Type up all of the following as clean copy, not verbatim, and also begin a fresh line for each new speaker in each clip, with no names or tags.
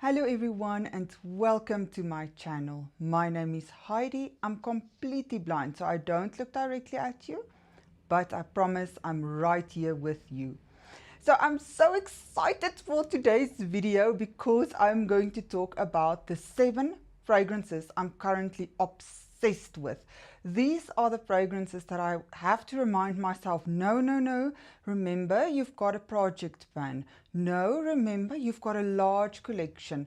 Hello everyone and welcome to my channel. My name is Heidi. I'm completely blind, so I don't look directly at you, but I promise I'm right here with you. So I'm so excited for today's video because I'm going to talk about the 7 fragrances I'm currently obsessed with. These are the fragrances that I have to remind myself, no, remember you've got a project plan. No, remember you've got a large collection.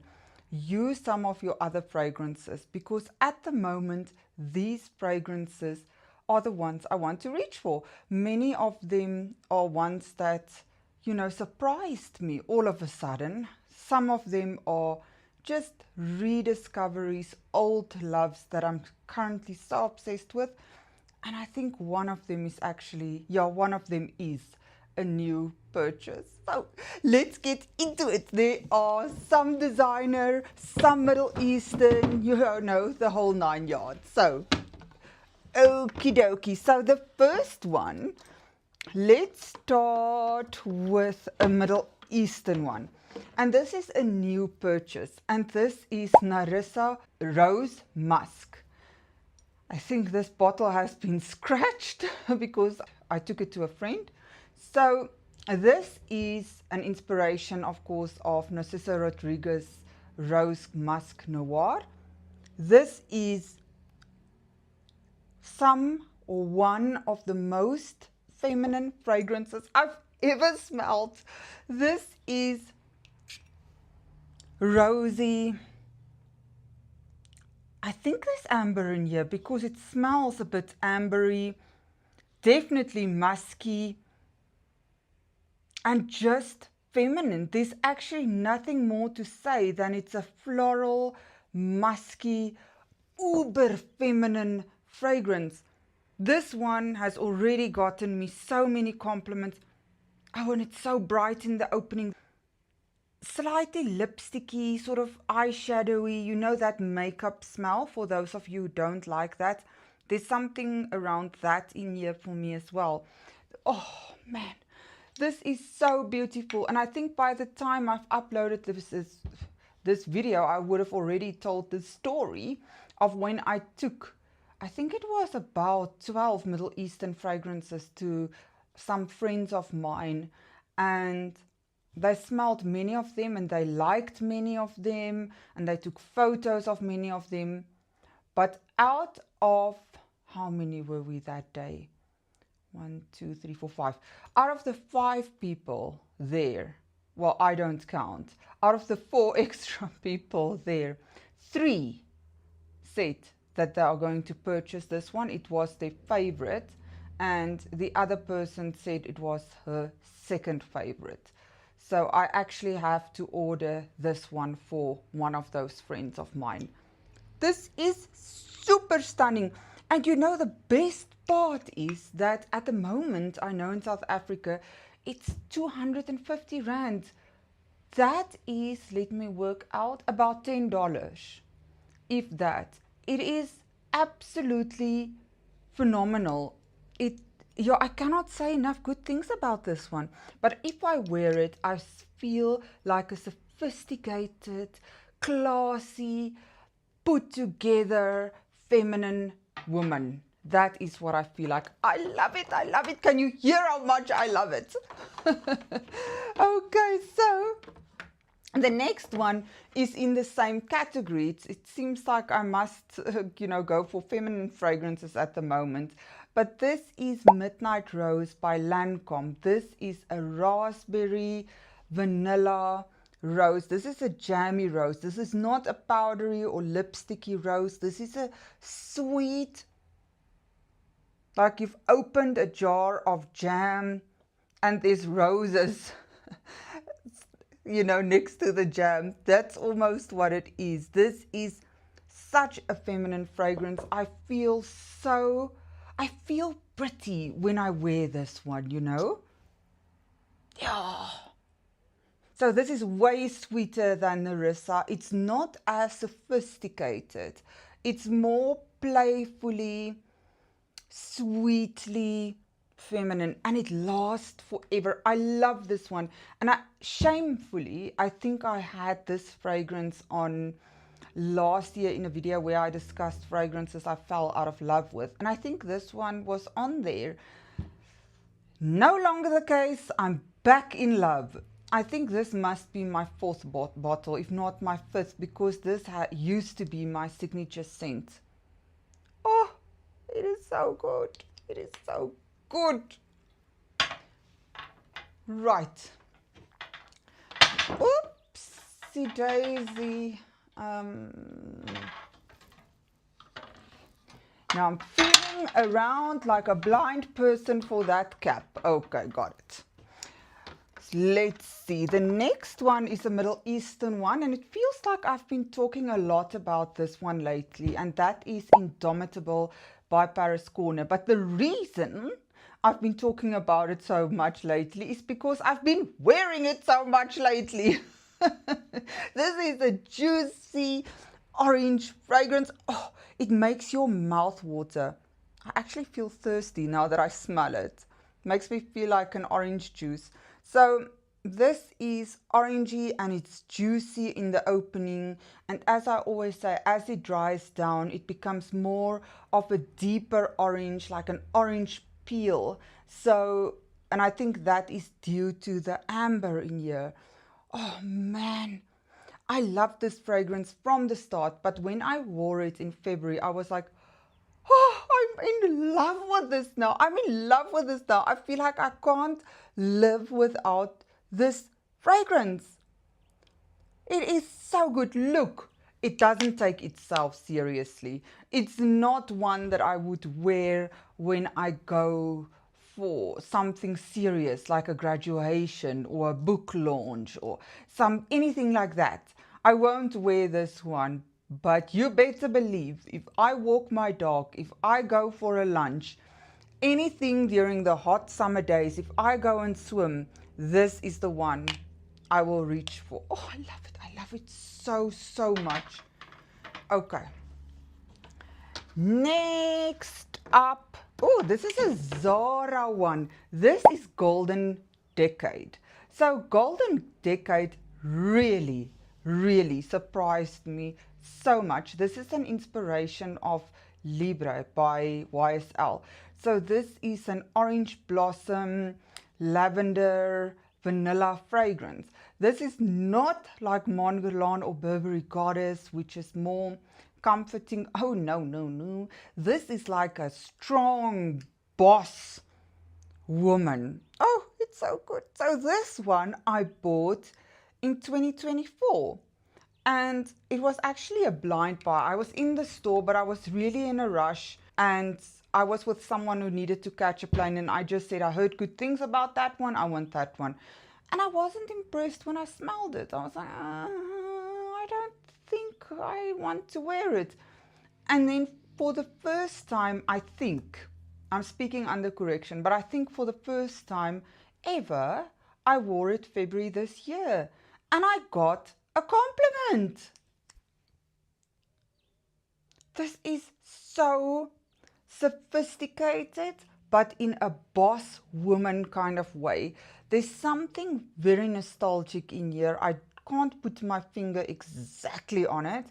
Use some of your other fragrances because at the moment these fragrances are the ones I want to reach for. Many of them are ones that surprised me all of a sudden. Some of them are just rediscoveries, old loves that I'm currently so obsessed with. And I think one of them is a new purchase. So let's get into it. There are some designer, some Middle Eastern, the whole 9 yards. So, okie dokie. So the first one, let's start with a Middle Eastern one. And this is a new purchase. And this is Nerissa Rose Musk. I think this bottle has been scratched because I took it to a friend. So this is an inspiration, of course, of Narciso Rodriguez Rose Musk Noir. This is one of the most feminine fragrances I've ever smelled. This is rosy. I think there's amber in here because it smells a bit ambery, definitely musky, and just feminine. There's actually nothing more to say than it's a floral, musky, uber feminine fragrance. This one has already gotten me so many compliments. Oh, and it's so bright in the opening. Slightly lipsticky, sort of eyeshadowy, that makeup smell. For those of you who don't like that, there's something around that in here for me as well. Oh man, this is so beautiful. And I think by the time I've uploaded this video, I would have already told the story of when I took, I think it was about 12 Middle Eastern fragrances to some friends of mine, and they smelled many of them and they liked many of them and they took photos of many of them. But out of, how many were we that day? 1, 2, 3, 4, 5. Out of the 5 people there, well, I don't count. Out of the 4 extra people there, 3 said that they are going to purchase this one. It was their favorite, and the other person said it was her second favorite. So I actually have to order this one for one of those friends of mine. This is super stunning. And the best part is that at the moment, I know in South Africa, it's 250 Rand. That is, let me work out, about $10, if that. It is absolutely phenomenal. I cannot say enough good things about this one. But if I wear it, I feel like a sophisticated, classy, put together, feminine woman. That is what I feel like. I love it. I love it. Can you hear how much I love it? Okay, so the next one is in the same category. It seems like I must, go for feminine fragrances at the moment. But this is Midnight Rose by Lancome. This is a raspberry vanilla rose. This is a jammy rose. This is not a powdery or lipsticky rose. This is a sweet, like you've opened a jar of jam and there's roses next to the jam. That's almost what it is. This is such a feminine fragrance. I feel pretty when I wear this one, Yeah. So this is way sweeter than Nerissa. It's not as sophisticated. It's more playfully, sweetly feminine, and it lasts forever. I love this one. And shamefully, I think I had this fragrance on last year in a video where I discussed fragrances I fell out of love with. And I think this one was on there. No longer the case. I'm back in love. I think this must be my fourth bottle, if not my fifth, because this used to be my signature scent. Oh, it is so good. It is so good. Right. Oopsie daisy. Now I'm feeling around like a blind person for that cap. Okay, got it. Let's see. The next one is a Middle Eastern one, and it feels like I've been talking a lot about this one lately, and that is Indomitable by Paris Corner. But the reason I've been talking about it so much lately is because I've been wearing it so much lately. This is a juicy orange fragrance. Oh, it makes your mouth water. I actually feel thirsty now that I smell it. Makes me feel like an orange juice. So this is orangey and it's juicy in the opening. And as I always say, as it dries down, it becomes more of a deeper orange, like an orange peel. So, and I think that is due to the amber in here. Oh man, I love this fragrance from the start. But when I wore it in February, I was like, oh, I'm in love with this now. I'm in love with this now. I feel like I can't live without this fragrance. It is so good. Look, it doesn't take itself seriously. It's not one that I would wear when I go for something serious like a graduation or a book launch or anything like that. I won't wear this one. But you better believe if I walk my dog, if I go for a lunch, anything during the hot summer days, if I go and swim, this is the one I will reach for. Oh, I love it. I love it so, so much. Okay. Next up. Oh, this is a Zara one. This is Golden Decade. So Golden Decade really surprised me so much. This is an inspiration of Libre by YSL. So this is an orange blossom, lavender, vanilla fragrance. This is not like Mon Guerlain or Burberry Goddess, which is more comforting. Oh, no. This is like a strong boss woman. Oh, it's so good. So this one I bought in 2024, and it was actually a blind buy. I was in the store, but I was really in a rush, and I was with someone who needed to catch a plane, and I just said, I heard good things about that one, I want that one. And I wasn't impressed when I smelled it. I was like, I don't think I want to wear it. And then for the first time, I think, I'm speaking under correction, but I think for the first time ever, I wore it February this year. And I got a compliment. This is so sophisticated, but in a boss woman kind of way. There's something very nostalgic in here. I can't put my finger exactly on it,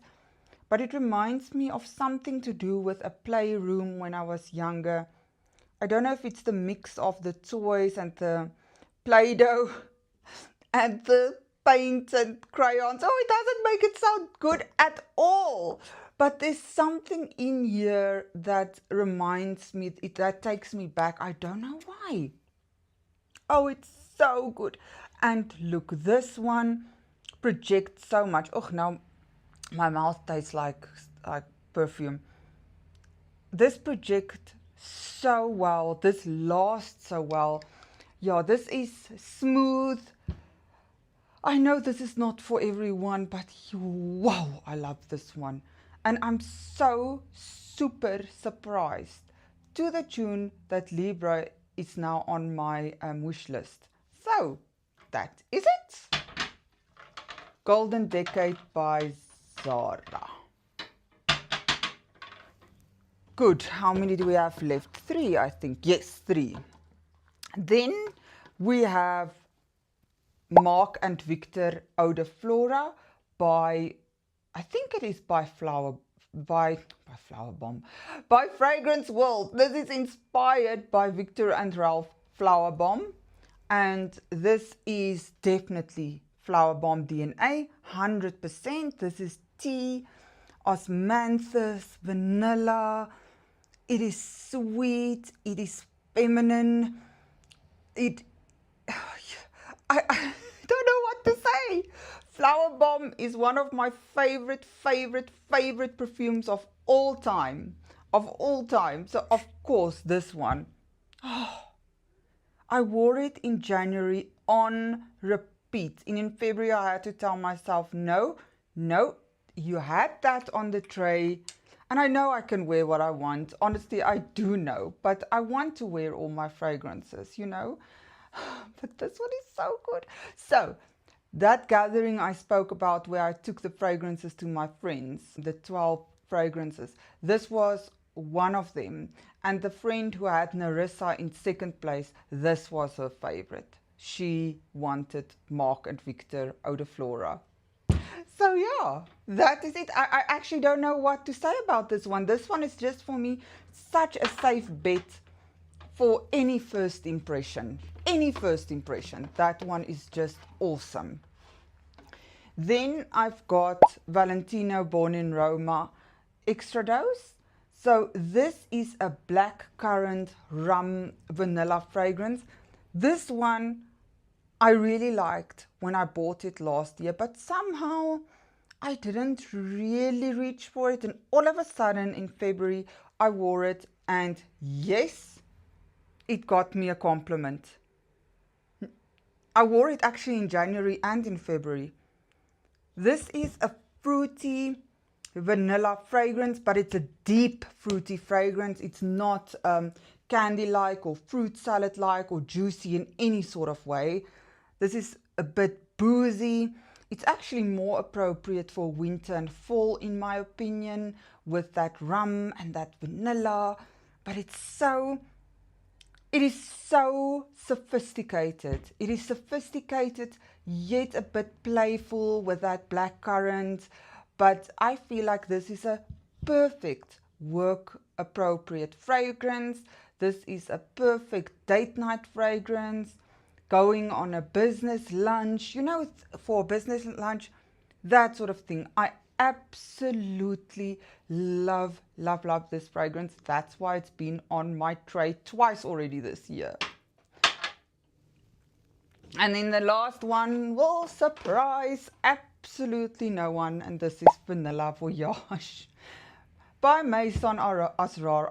but it reminds me of something to do with a playroom when I was younger. I don't know if it's the mix of the toys and the Play-Doh and the paint and crayons. Oh, it doesn't make it sound good at all. But there's something in here that reminds me, that takes me back. I don't know why. Oh, it's so good. And look, this one projects so much. Oh, now my mouth tastes like perfume. This projects so well. This lasts so well. Yeah, this is smooth. I know this is not for everyone, but wow, I love this one. And I'm so super surprised to the tune that Libre is now on my wish list. So that is it. Golden Decade by Zara. Good. How many do we have left? 3, I think. Yes, 3. Then we have Marc and Victor Eau de Flora by, I think it is by by Flower Bomb, by Fragrance World. This is inspired by Victor and Ralph Flower Bomb, and this is definitely Flower Bomb DNA, 100%. This is tea, osmanthus, vanilla. It is sweet, it is feminine, I don't know what to say. Flower Bomb is one of my favorite perfumes of all time. Of all time. So, of course, this one. I wore it in January on repeat. And in February, I had to tell myself, no, you had that on the tray. And I know I can wear what I want. Honestly, I do know. But I want to wear all my fragrances, you know. But this one is so good. So, that gathering I spoke about where I took the fragrances to my friends, the 12 fragrances, this was one of them. And the friend who had Narissa in second place, this was her favorite. She wanted Marc and Victor Eau de Flora. So yeah, that is it. I actually don't know what to say about this one. This one is just for me such a safe bet for any first impression. Any first impression. That one is just awesome. Then I've got Valentino Born in Roma Extra Dose. So this is a blackcurrant rum vanilla fragrance. This one I really liked when I bought it last year, but somehow I didn't really reach for it. And all of a sudden in February, I wore it, and yes, it got me a compliment. I wore it actually in January and in February. This is a fruity vanilla fragrance, but it's a deep fruity fragrance. It's not candy-like or fruit salad-like or juicy in any sort of way. This is a bit boozy. It's actually more appropriate for winter and fall, in my opinion, with that rum and that vanilla. But it is so sophisticated. It is sophisticated, yet a bit playful with that blackcurrant. But I feel like this is a perfect work-appropriate fragrance. This is a perfect date night fragrance. Going on a business lunch, you know, for a business lunch, that sort of thing. I absolutely love this fragrance. That's why it's been on my tray twice already this year. And then the last one will surprise absolutely no one, and this is Vanilla Voyage by Maison Asrar.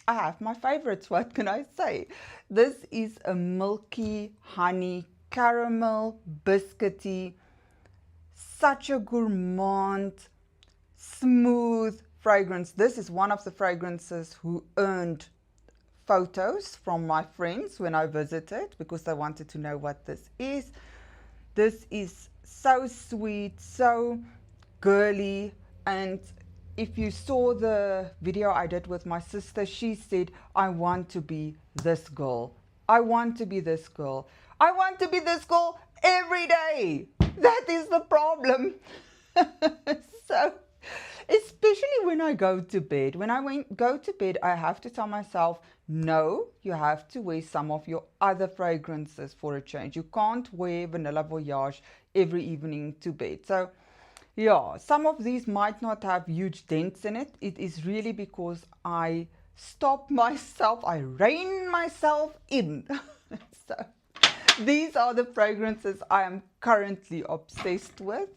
I have my favorites, what can I say? This is a milky, honey, caramel, biscuity, such a gourmand, smooth fragrance. This is one of the fragrances who earned photos from my friends when I visited because they wanted to know what this is. This is so sweet, so girly, and if you saw the video I did with my sister, she said, I want to be this girl. I want to be this girl. I want to be this girl every day. That is the problem. So, especially when I go to bed. When I go to bed, I have to tell myself, no, you have to wear some of your other fragrances for a change. You can't wear Vanilla Voyage every evening to bed. So, yeah, some of these might not have huge dents in it. It is really because I stop myself, I rein myself in. So, these are the fragrances I am currently obsessed with.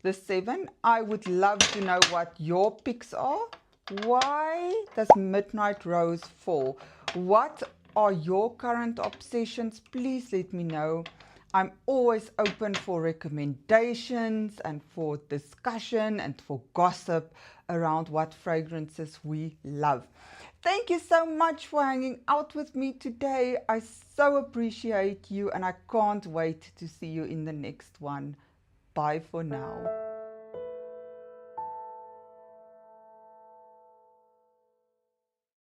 The 7. I would love to know what your picks are. Why does Midnight Rose fall? What are your current obsessions? Please let me know. I'm always open for recommendations and for discussion and for gossip around what fragrances we love. Thank you so much for hanging out with me today. I so appreciate you, and I can't wait to see you in the next one. Bye for now.